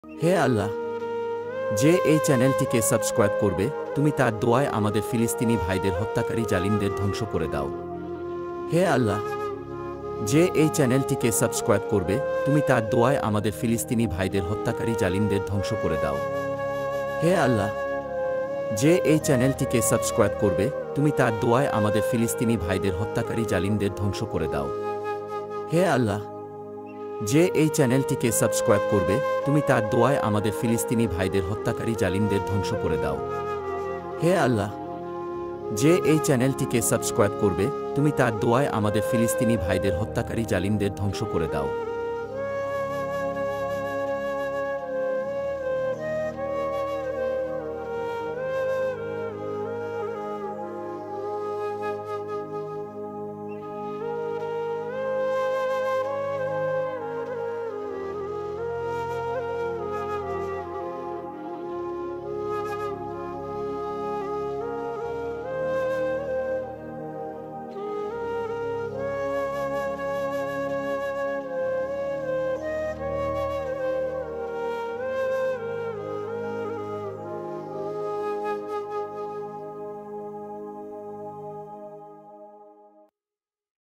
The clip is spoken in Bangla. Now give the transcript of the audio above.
হে আল্লাহ, যে এই চ্যানেলটিকে সাবস্ক্রাইব করবে, তুমি তার দোয়ায় আমাদের ফিলিস্তিনি ভাইদের হত্যাকারী জালিমদের ধ্বংস করে দাও। হে আল্লাহ, যে এই চ্যানেলটিকে সাবস্ক্রাইব করবে, তুমি তার দোয়ায় আমাদের ফিলিস্তিনি ভাইদের হত্যাকারী জালিমদের ধ্বংস করে দাও। হে আল্লাহ, যে এই চ্যানেলটিকে সাবস্ক্রাইব করবে, তুমি তার দোয়ায় আমাদের ফিলিস্তিনি ভাইদের হত্যাকারী জালিমদের ধ্বংস করে দাও। হে আল্লাহ, যে এই চ্যানেলটিকে সাবস্ক্রাইব করবে, তুমি তার দোয়ায় আমাদের ফিলিস্তিনি ভাইদের হত্যাকারী জালিমদের ধ্বংস করে দাও। হে আল্লাহ, যে এই চ্যানেলটিকে সাবস্ক্রাইব করবে, তুমি তার দোয়ায় আমাদের ফিলিস্তিনি ভাইদের হত্যাকারী জালিমদের ধ্বংস করে দাও।